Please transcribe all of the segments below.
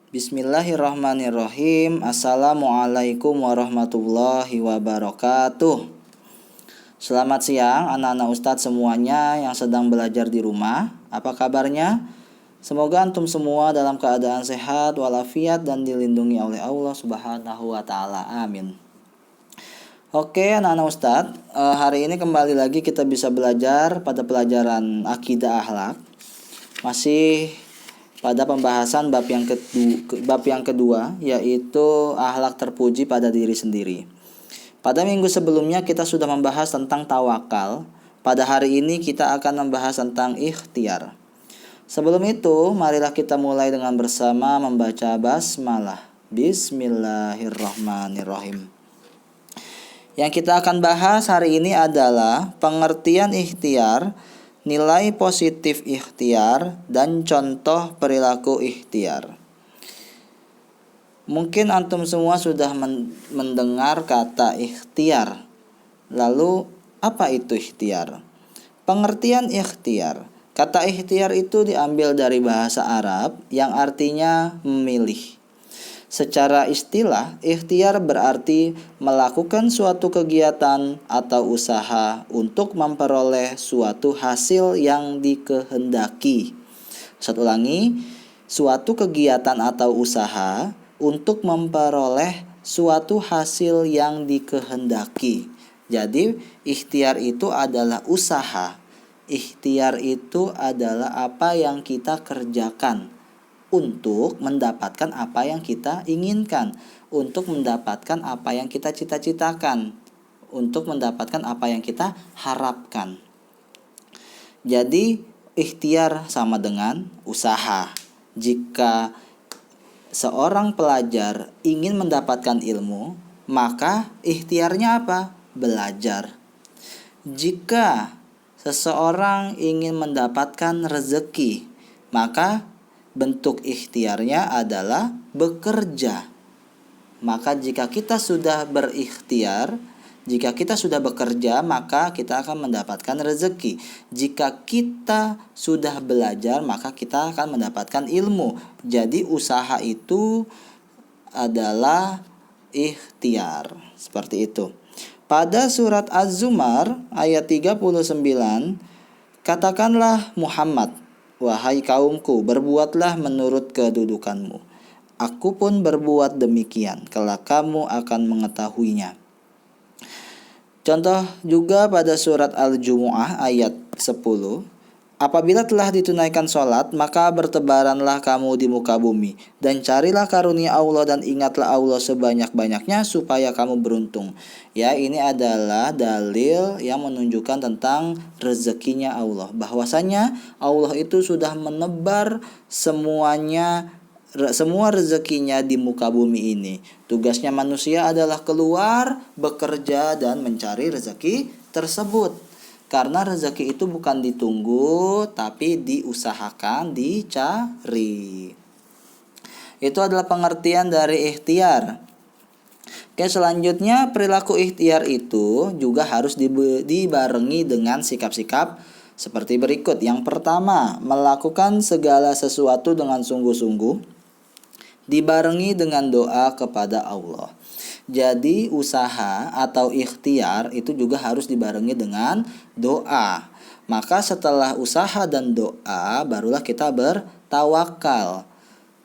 Bismillahirrahmanirrahim. Assalamualaikum warahmatullahi wabarakatuh. Selamat siang anak-anak ustadz semuanya yang sedang belajar di rumah. Apa kabarnya? Semoga antum semua dalam keadaan sehat walafiat dan dilindungi oleh Allah Subhanahu wa taala. Amin. Oke anak-anak ustadz, hari ini kembali lagi kita bisa belajar pada pelajaran akidah akhlak. Masih pada pembahasan bab yang kedua, yaitu akhlak terpuji pada diri sendiri. Pada minggu sebelumnya kita sudah membahas tentang tawakal. Pada hari ini kita akan membahas tentang ikhtiar. Sebelum itu, marilah kita mulai dengan bersama membaca basmalah. Bismillahirrahmanirrahim. Yang kita akan bahas hari ini adalah pengertian ikhtiar, nilai positif ikhtiar, dan contoh perilaku ikhtiar. Mungkin antum semua sudah mendengar kata ikhtiar. Lalu apa itu ikhtiar? Pengertian ikhtiar. Kata ikhtiar itu diambil dari bahasa Arab yang artinya memilih. Secara istilah, ikhtiar berarti melakukan suatu kegiatan atau usaha untuk memperoleh suatu hasil yang dikehendaki. Saya ulangi, suatu kegiatan atau usaha untuk memperoleh suatu hasil yang dikehendaki. Jadi, ikhtiar itu adalah usaha. Ikhtiar itu adalah apa yang kita kerjakan untuk mendapatkan apa yang kita inginkan, untuk mendapatkan apa yang kita cita-citakan, untuk mendapatkan apa yang kita harapkan. Jadi ikhtiar sama dengan usaha. Jika seorang pelajar ingin mendapatkan ilmu, maka ikhtiarnya apa? Belajar. Jika seseorang ingin mendapatkan rezeki, maka bentuk ikhtiarnya adalah bekerja. Maka jika kita sudah berikhtiar, jika kita sudah bekerja, maka kita akan mendapatkan rezeki. Jika kita sudah belajar, maka kita akan mendapatkan ilmu. Jadi usaha itu adalah ikhtiar. Seperti itu. Pada surat Az-Zumar ayat 39, katakanlah Muhammad, wahai kaumku, berbuatlah menurut kedudukanmu. Aku pun berbuat demikian, kelak kamu akan mengetahuinya. Contoh juga pada surat Al-Jumu'ah ayat 10. Apabila telah ditunaikan sholat, maka bertebaranlah kamu di muka bumi, dan carilah karunia Allah dan ingatlah Allah sebanyak-banyaknya supaya kamu beruntung. Ya, ini adalah dalil yang menunjukkan tentang rezekinya Allah. Bahwasanya Allah itu sudah menebar semua rezekinya di muka bumi ini. Tugasnya manusia adalah keluar, bekerja, dan mencari rezeki tersebut. Karena rezeki itu bukan ditunggu, tapi diusahakan, dicari. Itu adalah pengertian dari ikhtiar. Oke, selanjutnya perilaku ikhtiar itu juga harus dibarengi dengan sikap-sikap seperti berikut. Yang pertama, melakukan segala sesuatu dengan sungguh-sungguh, dibarengi dengan doa kepada Allah. Jadi usaha atau ikhtiar itu juga harus dibarengi dengan doa. Maka setelah usaha dan doa barulah kita bertawakal.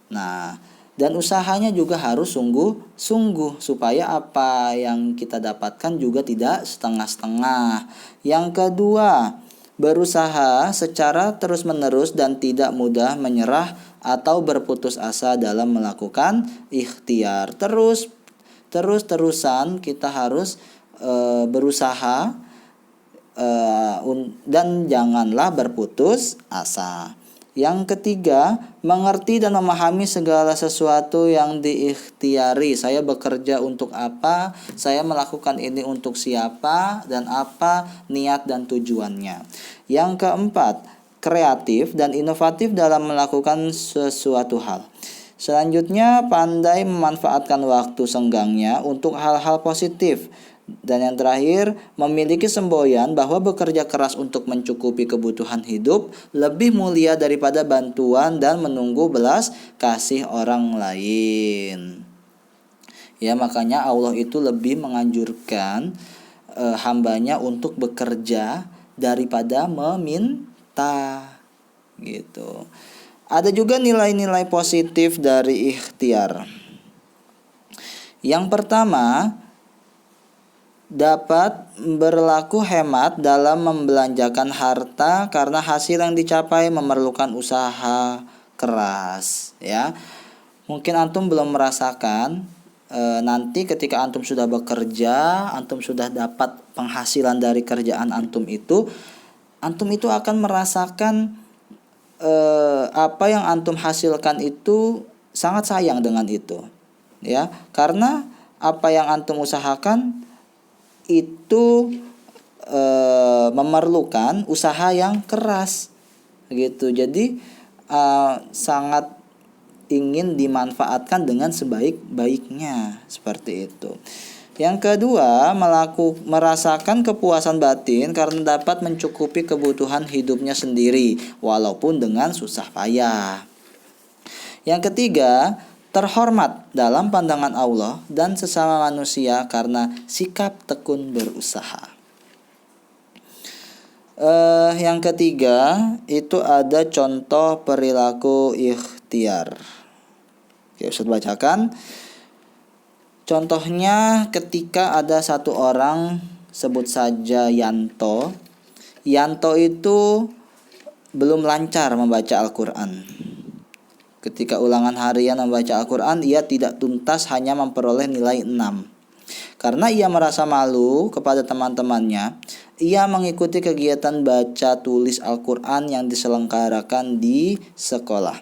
Nah, dan usahanya juga harus sungguh-sungguh supaya apa yang kita dapatkan juga tidak setengah-setengah. Yang kedua, berusaha secara terus-menerus dan tidak mudah menyerah atau berputus asa dalam melakukan ikhtiar. Terus-terusan kita harus berusaha dan janganlah berputus asa. Yang ketiga, mengerti dan memahami segala sesuatu yang diikhtiari. Saya bekerja untuk apa? Saya melakukan ini untuk siapa? Dan apa niat dan tujuannya? Yang keempat, kreatif dan inovatif dalam melakukan sesuatu hal. Selanjutnya, pandai memanfaatkan waktu senggangnya untuk hal-hal positif Dan yang terakhir, memiliki semboyan bahwa bekerja keras untuk mencukupi kebutuhan hidup lebih mulia daripada bantuan dan menunggu belas kasih orang lain. Ya, makanya Allah itu lebih menganjurkan hambanya untuk bekerja daripada meminta gitu. Ada juga nilai-nilai positif dari ikhtiar. Yang pertama, dapat berlaku hemat dalam membelanjakan harta karena hasil yang dicapai memerlukan usaha keras, ya. Mungkin antum belum merasakan, nanti ketika antum sudah bekerja, antum sudah dapat penghasilan dari kerjaan antum itu akan merasakan apa yang antum hasilkan itu sangat sayang dengan itu, ya, karena apa yang antum usahakan itu memerlukan usaha yang keras gitu. Jadi sangat ingin dimanfaatkan dengan sebaik-baiknya, seperti itu. Yang kedua, merasakan kepuasan batin karena dapat mencukupi kebutuhan hidupnya sendiri walaupun dengan susah payah. Yang ketiga, terhormat dalam pandangan Allah dan sesama manusia karena sikap tekun berusaha. Yang ketiga itu ada contoh perilaku ikhtiar. Oke, Ustaz bacakan. Contohnya ketika ada satu orang, sebut saja Yanto. Yanto itu belum lancar membaca Al-Quran. Ketika ulangan harian membaca Al-Quran, ia tidak tuntas, hanya memperoleh nilai 6. Karena ia merasa malu kepada teman-temannya, ia mengikuti kegiatan baca tulis Al-Quran yang diselenggarakan di sekolah.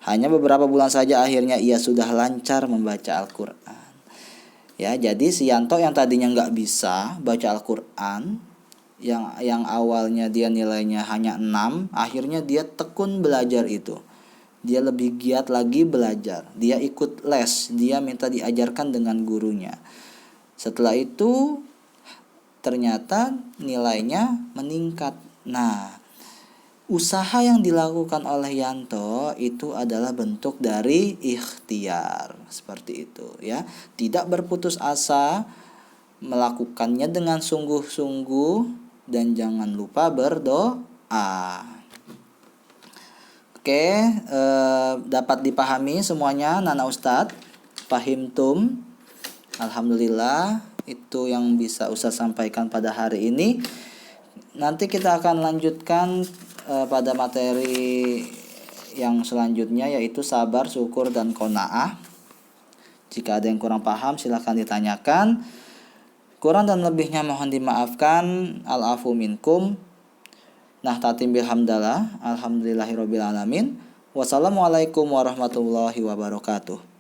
Hanya beberapa bulan saja akhirnya ia sudah lancar membaca Al-Quran. Ya, jadi si Yanto yang tadinya nggak bisa baca Al-Quran, yang awalnya dia nilainya hanya 6, akhirnya dia tekun belajar itu. Dia lebih giat lagi belajar. Dia ikut les, dia minta diajarkan dengan gurunya. Setelah itu ternyata nilainya meningkat. Nah, usaha yang dilakukan oleh Yanto itu adalah bentuk dari ikhtiar, seperti itu, ya. Tidak berputus asa, melakukannya dengan sungguh-sungguh, dan jangan lupa berdoa. Oke, dapat dipahami semuanya Nana Ustadz? Fahimtum? Alhamdulillah, itu yang bisa Ustadz sampaikan pada hari ini. Nanti kita akan lanjutkan pada materi yang selanjutnya, yaitu sabar, syukur, dan qanaah. Jika ada yang kurang paham silahkan ditanyakan. Kurang dan lebihnya mohon dimaafkan. Al-afu minkum. Nahtatim bilhamdalah. Alhamdulillahirabbil alamin. Wassalamualaikum warahmatullahi wabarakatuh.